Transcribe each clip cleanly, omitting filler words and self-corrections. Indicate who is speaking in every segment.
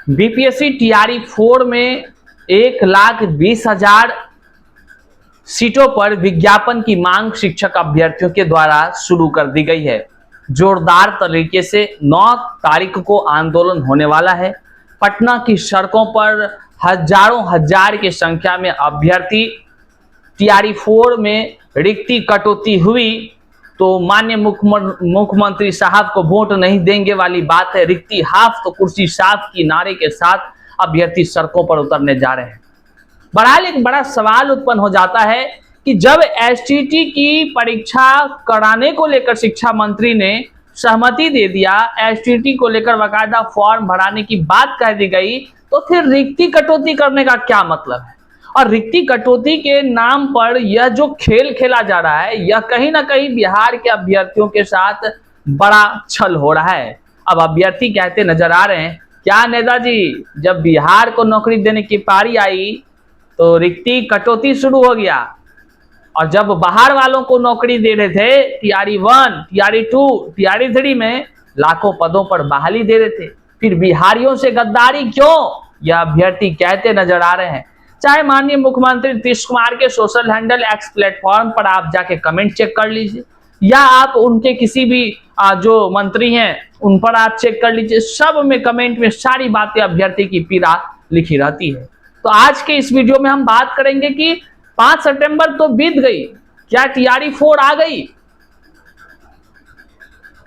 Speaker 1: BPSC TRE 4 में 1,20,000 सीटों पर विज्ञापन की मांग शिक्षक अभ्यर्थियों के द्वारा शुरू कर दी गई है। जोरदार तरीके से 9 तारीख को आंदोलन होने वाला है। पटना की सड़कों पर हजारों हजार की संख्या में अभ्यर्थी टीआरई 4 में रिक्ति कटौती हुई तो माननीय मुख्यमंत्री साहब को वोट नहीं देंगे वाली बात है। रिक्ति हाफ तो कुर्सी साफ की नारे के साथ अभ्यर्थी सड़कों पर उतरने जा रहे हैं। बहरहाल एक बड़ा सवाल उत्पन्न हो जाता है कि जब एसटीटी की परीक्षा कराने को लेकर शिक्षा मंत्री ने सहमति दे दिया, एसटीटी को लेकर बाकायदा फॉर्म भराने की बात कह दी गई, तो फिर रिक्ति कटौती करने का क्या मतलब है? और रिक्ति कटौती के नाम पर यह जो खेल खेला जा रहा है, यह कहीं ना कहीं बिहार के अभ्यर्थियों के साथ बड़ा छल हो रहा है। अब अभ्यर्थी कहते नजर आ रहे हैं, क्या नेताजी, जब बिहार को नौकरी देने की पारी आई तो रिक्ति कटौती शुरू हो गया, और जब बाहर वालों को नौकरी दे रहे थे टीआरई 1, टीआरई 2, टीआरई 3 में लाखों पदों पर बहाली दे रहे थे, फिर बिहारियों से गद्दारी क्यों? यह अभ्यर्थी कहते नजर आ रहे हैं। चाहे माननीय मुख्यमंत्री नीतीश कुमार के सोशल हैंडल एक्स प्लेटफॉर्म पर आप जाके कमेंट चेक कर लीजिए, या आप उनके किसी भी जो मंत्री हैं उन पर आप चेक कर लीजिए, सब में कमेंट में सारी बातें अभ्यर्थी की पीड़ा लिखी रहती है। तो आज के इस वीडियो में हम बात करेंगे कि 5 सितंबर तो बीत गई, क्या टीआरई 4 आ गई?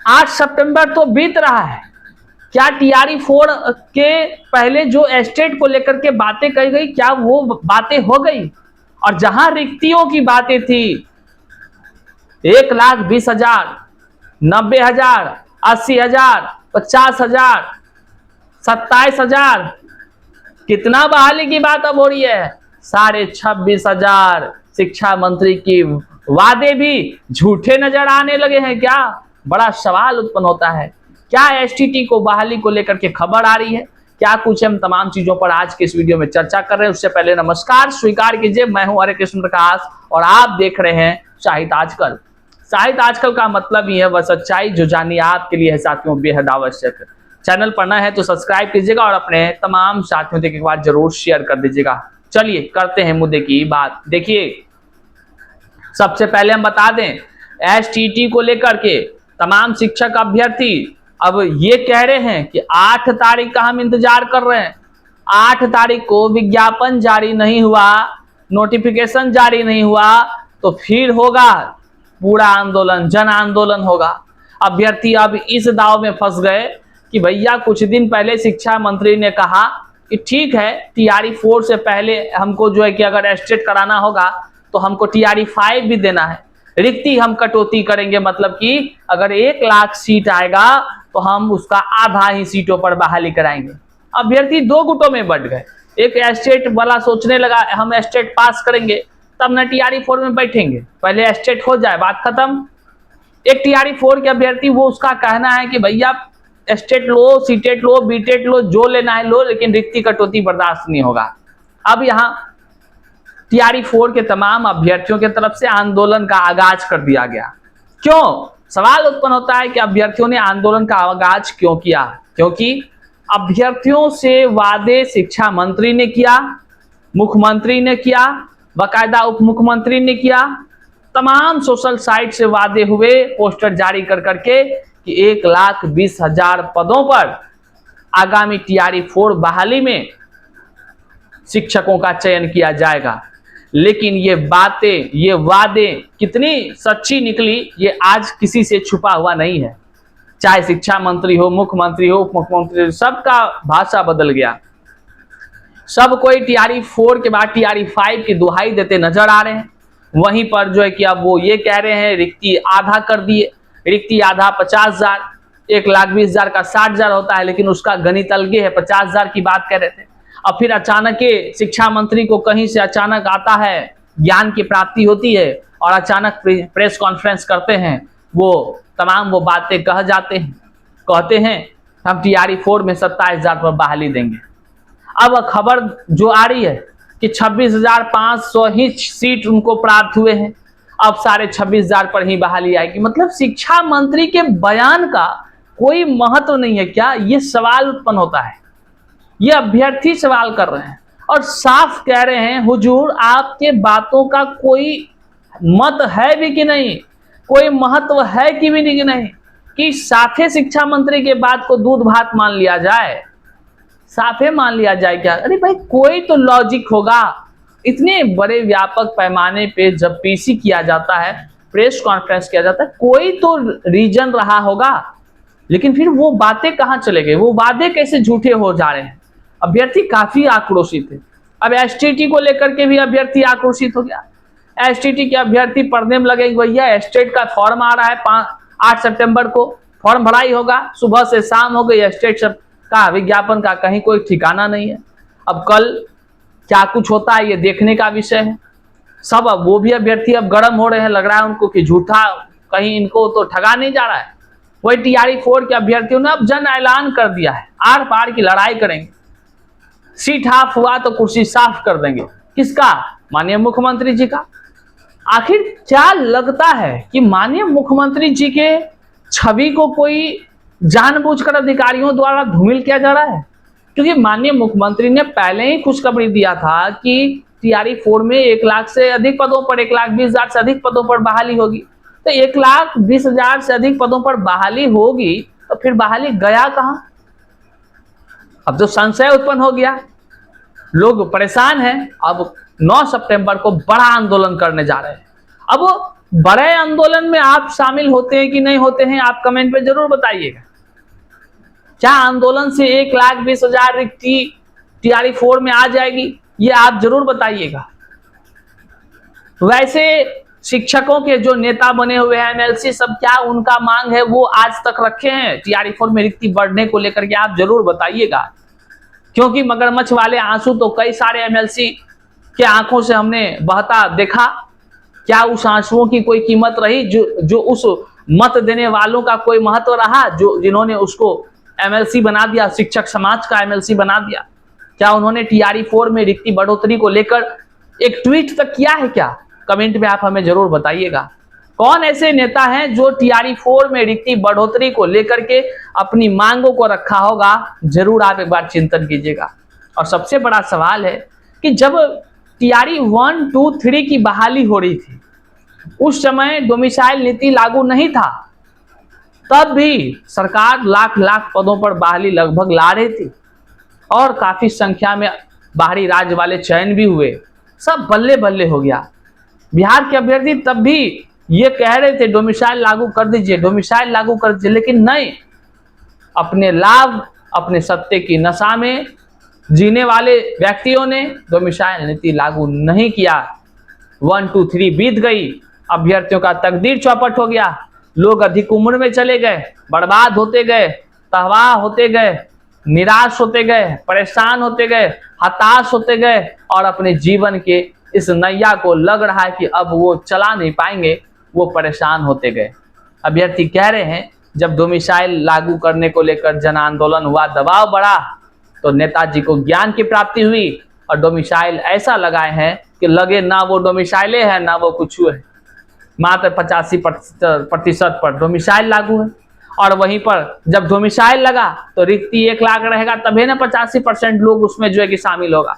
Speaker 1: 8 सितंबर तो बीत रहा है, क्या टीआरई 4 के पहले जो एस्टेट को लेकर के बातें कही गई, क्या वो बातें हो गई? और जहां रिक्तियों की बातें थी 1,20,000, 90,000, 80,000, 50,000, 27,000, कितना बहाली की बात अब हो रही है? 26,500 शिक्षा मंत्री की वादे भी झूठे नजर आने लगे हैं क्या? बड़ा सवाल उत्पन्न होता है। क्या एसटीटी को बहाली को लेकर के खबर आ रही है? क्या कुछ हम तमाम चीजों पर आज के इस वीडियो में चर्चा कर रहे हैं। उससे पहले नमस्कार स्वीकार कीजिए, मैं हूं हरे कृष्ण प्रकाश और आप देख रहे हैं साहित्य आजकल। साहित्य आजकल का मतलब ही है वह सच्चाई जो जानिए आपके लिए है साथियों बेहद आवश्यक है। चैनल पर नए हैं तो सब्सक्राइब कीजिएगा और अपने तमाम साथियों तक एक बार जरूर शेयर कर दीजिएगा। चलिए करते हैं मुद्दे की बात। देखिए, सबसे पहले हम बता दें, एसटीटी को लेकर के तमाम शिक्षक अभ्यर्थी अब ये कह रहे हैं कि 8 तारीख का हम इंतजार कर रहे हैं। 8 तारीख को विज्ञापन जारी नहीं हुआ, नोटिफिकेशन जारी नहीं हुआ तो फिर होगा पूरा आंदोलन, जन आंदोलन होगा। अभ्यर्थी अब इस दाव में फंस गए कि भैया कुछ दिन पहले शिक्षा मंत्री ने कहा कि ठीक है टीआरई 4 से पहले हमको जो है कि अगर एस्टेट कराना होगा तो हमको टीआरई 5 भी देना है, रिक्ति हम कटौती करेंगे, मतलब कि अगर 1 लाख सीट आएगा तो हम उसका आधा ही सीटों पर बहाली कराएंगे। अभ्यर्थी 2 गुटों में बंट गए। एक एस्टेट वाला सोचने लगा हम एस्टेट पास करेंगे तब न टीआरई 4 में बैठेंगे, पहले एस्टेट हो जाए बात खत्म। एक टीआरई 4 के अभ्यर्थी वो उसका कहना है कि भैया एस्टेट लो, सीटेट लो, बीटेट लो, जो लेना है लो, लेकिन रिक्ति कटौती बर्दाश्त नहीं होगा। अब यहाँ टीआरई 4 के तमाम अभ्यर्थियों की तरफ से आंदोलन का आगाज कर दिया गया। क्यों? सवाल उत्पन्न होता है कि अभ्यर्थियों ने आंदोलन का आगाज क्यों किया? क्योंकि अभ्यर्थियों से वादे शिक्षा मंत्री ने किया, मुख्यमंत्री ने किया, बाकायदा उप मुख्यमंत्री ने किया, तमाम सोशल साइट से वादे हुए, पोस्टर जारी कर करके कि 1,20,000 पदों पर आगामी टीआरई 4 बहाली में शिक्षकों का चयन किया जाएगा। लेकिन ये बातें, ये वादे कितनी सच्ची निकली ये आज किसी से छुपा हुआ नहीं है। चाहे शिक्षा मंत्री हो, मुख्यमंत्री हो, उप मुख्यमंत्री हो, सबका भाषा बदल गया। सब कोई टीआरई 4 के बाद टीआरई 5 की दुहाई देते नजर आ रहे हैं। वहीं पर जो है कि अब वो ये कह रहे हैं रिक्ति आधा कर दिए, रिक्ति आधा 50,000, 1,20,000 का 60,000 होता है, लेकिन उसका गणित अलगे है, 50,000 की बात कर रहे थे। अब फिर अचानक शिक्षा मंत्री को कहीं से अचानक आता है, ज्ञान की प्राप्ति होती है और अचानक प्रेस कॉन्फ्रेंस करते हैं, वो तमाम वो बातें कह जाते हैं, कहते हैं हम टीआरई 4 में 27,000 पर बहाली देंगे। अब खबर जो आ रही है कि 26,500 ही सीट उनको प्राप्त हुए हैं, अब सारे 26,000 पर ही बहाली आएगी। मतलब शिक्षा मंत्री के बयान का कोई महत्व नहीं है क्या? ये सवाल उत्पन्न होता है। ये अभ्यर्थी सवाल कर रहे हैं और साफ कह रहे हैं, हुजूर आपके बातों का कोई मत है भी कि नहीं, कोई महत्व है कि भी नहीं, कि साफे शिक्षा मंत्री के बात को दूध भात मान लिया जाए, साफे मान लिया जाए क्या? अरे भाई कोई तो लॉजिक होगा। इतने बड़े व्यापक पैमाने पे जब पीसी किया जाता है, प्रेस कॉन्फ्रेंस किया जाता है, कोई तो रीजन रहा होगा, लेकिन फिर वो बातें कहां चले गए, वो वादे कैसे झूठे हो जा रहे हैं? अभ्यर्थी काफी आक्रोशित है। अब एसटीटी को लेकर के भी अभ्यर्थी आक्रोशित हो गया। एसटीटी के अभ्यर्थी पढ़ने में लगे, भैया स्टेट का फॉर्म आ रहा है 8 सितंबर को, फॉर्म भराई होगा, सुबह से शाम हो गई, स्टेट का विज्ञापन का कहीं कोई ठिकाना नहीं है। अब कल क्या कुछ होता है ये देखने का विषय है। सब अब वो भी अभ्यर्थी अब गर्म हो रहे हैं, लग रहा है उनको कि झूठा कहीं इनको तो ठगा नहीं जा रहा है। वही टीआरई 4 के अभ्यर्थियों ने अब जन ऐलान कर दिया है, आर पार की लड़ाई करेंगे, सीट हाफ हुआ तो कुर्सी साफ कर देंगे। किसका? माननीय मुख्यमंत्री जी का। आखिर क्या लगता है कि माननीय मुख्यमंत्री जी के छवि को कोई जानबूझकर अधिकारियों द्वारा धूमिल किया जा रहा है? क्योंकि माननीय मुख्यमंत्री ने पहले ही खुशखबरी दिया था कि टीआरई 4 में 1 लाख से अधिक पदों पर, 1,20,000 से अधिक पदों पर बहाली होगी। तो 1,20,000 से अधिक पदों पर बहाली होगी तो फिर बहाली गया कहां? अब तो संशय उत्पन्न हो गया, लोग परेशान हैं। अब 9 सितंबर को बड़ा आंदोलन करने जा रहे हैं। अब बड़े आंदोलन में आप शामिल होते हैं कि नहीं होते हैं, आप कमेंट में जरूर बताइएगा। क्या आंदोलन से 1,20,000 रिक्ति टीआरई 4 में आ जाएगी, ये आप जरूर बताइएगा। वैसे शिक्षकों के जो नेता बने हुए हैं एमएलसी सब, क्या उनका मांग है वो आज तक रखे हैं टीआरई 4 में रिक्ति बढ़ने को लेकर के? आप जरूर बताइएगा, क्योंकि मगरमच्छ वाले आंसू तो कई सारे एमएलसी के आंखों से हमने बहता देखा। क्या उस आंसुओं की कोई कीमत रही? जो उस मत देने वालों का कोई महत्व रहा, जिन्होंने उसको एमएलसी बना दिया, शिक्षक समाज का एमएलसी बना दिया? क्या उन्होंने टीआरई 4 में रिक्ति बढ़ोतरी को लेकर एक ट्वीट तक किया है क्या? कमेंट में आप हमें जरूर बताइएगा। कौन ऐसे नेता हैं जो टीआरई 4 में रिक्ति बढ़ोतरी को लेकर के अपनी मांगों को रखा होगा? जरूर आप एक बार चिंतन कीजिएगा। और सबसे बड़ा सवाल है कि जब टीआरई 1, 2, 3 की बहाली हो रही थी, उस समय डोमिसाइल नीति लागू नहीं था, तब भी सरकार लाख पदों पर बहाली लगभग ला रही थी और काफी संख्या में बाहरी राज्य वाले चयन भी हुए। सब बल्ले बल्ले हो गया। बिहार के अभ्यर्थी तब भी ये कह रहे थे डोमिसाइल लागू कर दीजिए, डोमिसाइल लागू कर दीजिए, लेकिन नहीं, अपने लाभ, अपने सत्ते की नशा में जीने वाले व्यक्तियों ने डोमिसाइल नीति लागू नहीं किया। 1, 2, 3 बीत गई, अभ्यर्थियों का तकदीर चौपट हो गया, लोग अधिक उम्र में चले गए, बर्बाद होते गए, तबाह होते गए, निराश होते गए, परेशान होते गए, हताश होते गए और अपने जीवन के इस नैया को लग रहा है कि अब वो चला नहीं पाएंगे, वो परेशान होते गए। अभ्यर्थी कह रहे हैं जब डोमिसाइल लागू करने को लेकर जन आंदोलन हुआ, दबाव बढ़ा, तो नेताजी को ज्ञान की प्राप्ति हुई और डोमिसाइल ऐसा लगाए हैं कि लगे ना वो डोमिसाइले है ना वो कुछ है। मात्र 85% पर डोमिसाइल लागू है और वहीं पर जब डोमिसाइल लगा तो रिक्ति 1 लाख रहेगा, तभी ना 85% लोग उसमें जो है कि शामिल होगा।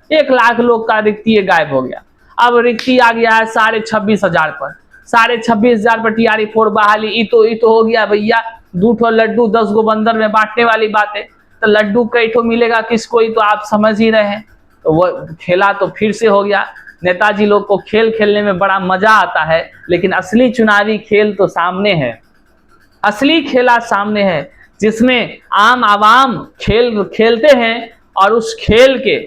Speaker 1: 1 लाख लोग का रिक्ति गायब हो गया। अब रिक्ति आ गया है 26,500 पर, 26,500 पर टीआरई 4 बहाली। ई तो हो गया भैया, 2 ठो लड्डू 10 गो बंदर में बांटने वाली बात है। तो लड्डू कई ठो मिलेगा किसको, ही तो आप समझ ही रहे हैं। तो वो खेला तो फिर से हो गया। नेताजी लोग को खेल खेलने में बड़ा मजा आता है, लेकिन असली चुनावी खेल तो सामने है। असली खेला सामने है, जिसमें आम आवाम खेल खेलते हैं और उस खेल के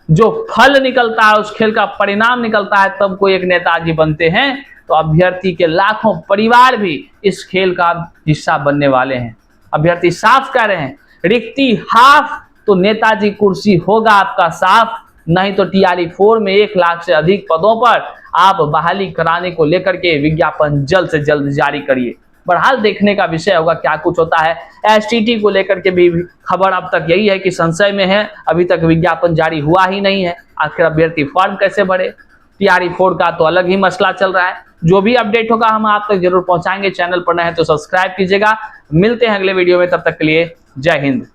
Speaker 1: जो फल निकलता है, उस खेल का परिणाम निकलता है, तब कोई एक नेताजी बनते हैं। तो अभ्यर्थी के लाखों परिवार भी इस खेल का हिस्सा बनने वाले हैं। अभ्यर्थी साफ कह रहे हैं, रिक्ति हाफ तो नेताजी कुर्सी होगा आपका साफ, नहीं तो टीआरई 4 में 1 लाख से अधिक पदों पर आप बहाली कराने को लेकर के विज्ञापन जल्द से जल्द जारी करिए। बहरहाल देखने का विषय होगा क्या कुछ होता है। एसटीटी को लेकर के भी खबर अब तक यही है कि संशय में है, अभी तक विज्ञापन जारी हुआ ही नहीं है। आखिर अभ्यर्थी फॉर्म कैसे भरे, टीआरई 4 का तो अलग ही मसला चल रहा है। जो भी अपडेट होगा हम आप तक जरूर पहुंचाएंगे। चैनल पर नए हैं तो सब्सक्राइब कीजिएगा। मिलते हैं अगले वीडियो में, तब तक के लिए जय हिंद।